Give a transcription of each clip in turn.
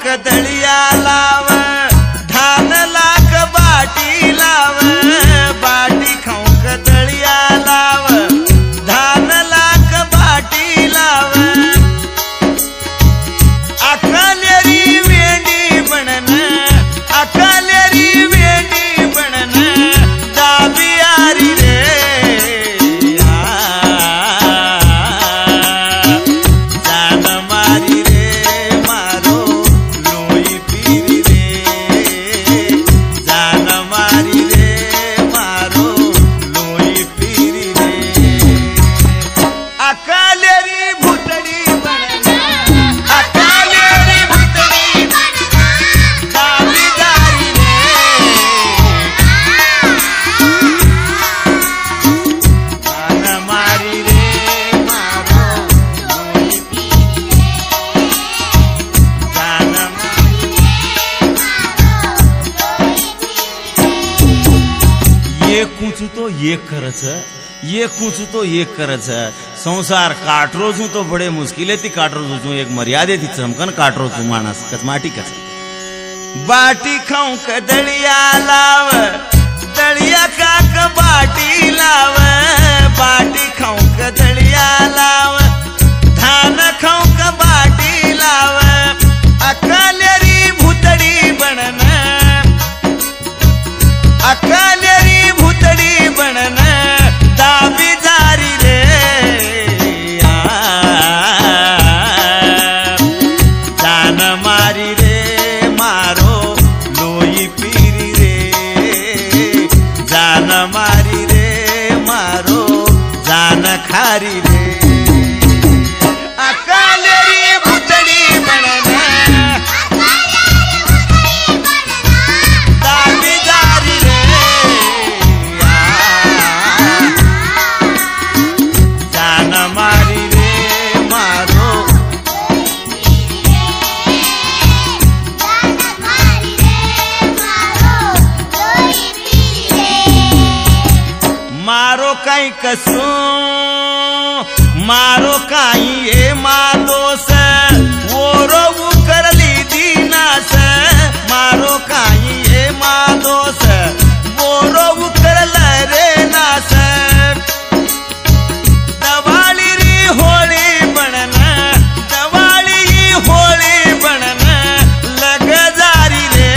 खाऊक दळिया लाव धान लाख बाटी लाव बाटी खाऊक दळिया लाव धान लाख बाटी लाव अकालेरी वेंडी बनन अकालेरी वेंडी बनन दाबी आरी रे जान मारी रे मारो लोई पीरी रे जान मारी रे मारो लोई पीरी रे अकालेरी भुतड़ी बनन अकालेरी भुतड़ी दाबीदारी रे जान मारी रे मारो लोई पीरी जान एक कूचू तो एक खरच एक कूचू तो एक खरच संसार काटरोजू तो बड़े मुश्किल है ती काटरोजू एक मर्यादे थी चमकन काटरोजू मानस कच माटी कच बाटी खाऊं क दड़िया लाव दड़िया काक बाटी लाव बाटी खाऊं क दड़िया लाव धान खाऊं क बाटी लाव अकालेरी भुतड़ी बनन अकालेरी भुतड़ी बनन दाबी जारी रे जान मारी रे मारो लोई पीरी रे जान मारी रे मारो जान खारी रे अकालेरी भुतड़ी बनन दाबी जारी रे जान मारी रे मारो मारो काई कसू मारो काई ये मादोस वो रो करली दीनास मारो काई ये मादोस वो रो करल रे नास दवाली री होली बनन दवाली होली बनन लग जारी रे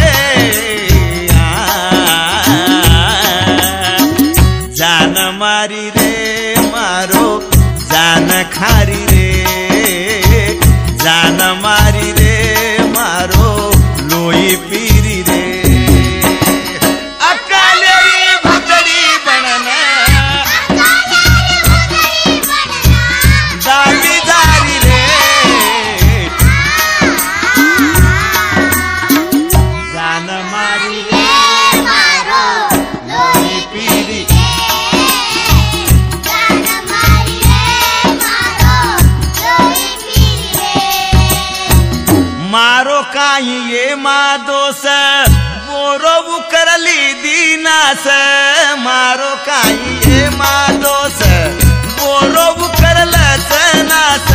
जान मारी रे मारो जान खारी रे जान मारी रे मारो लोई पीरी रे अकालेरी भुतड़ी बनन दाबीदारी रे जान मारी रे मारो लोई पीरी मारो काई ये मादोस बोरो करली दीनास मारो काई ये मादोस बोरो करल नास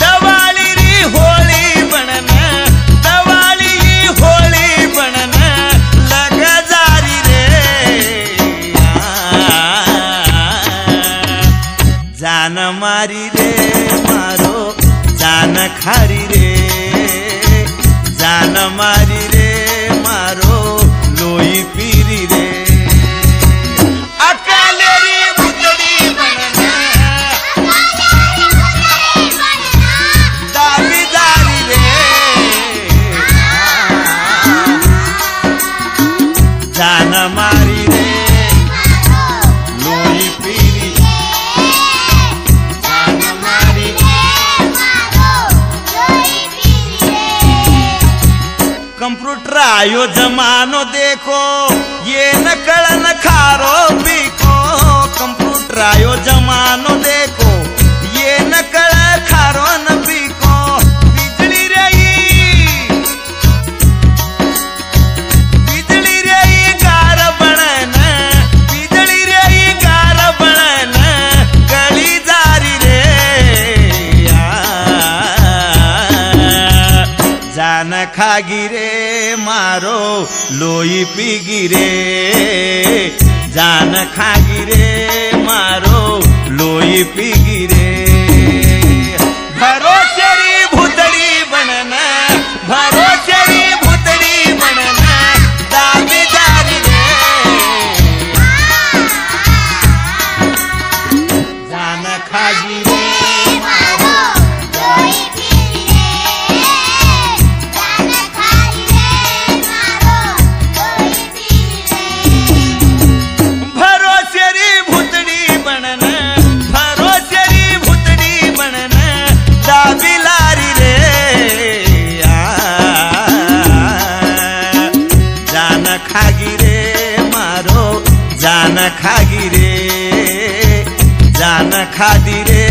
दवाली री होली बनन दवाली होली बनन लग जारी रे जान मारी रे मारो जान खारी रे जान मारी रे मारो लोई पीरी रे अकालेरी भुतड़ी बनन दाबीदारी रे जान मारी रे लोई पीरी जान मारी कंप्यूटर आयो जमानो देखो ये नकल न खारो पीको कंप्यूटर आयो जमानो देखो ये नकल खारो न पीको बिजली रही गार बनन बिजली रही गार बनन गली जारी रे जान खागी रे मारो लोई पीगी रे जान खागी रे मारो लोई पीगी रे भरोसेरी भूतड़ी बनना भरोसेरी भूतड़ी बनना दावेदारी रे जान खागी रे जान खागी रे जान खादी रे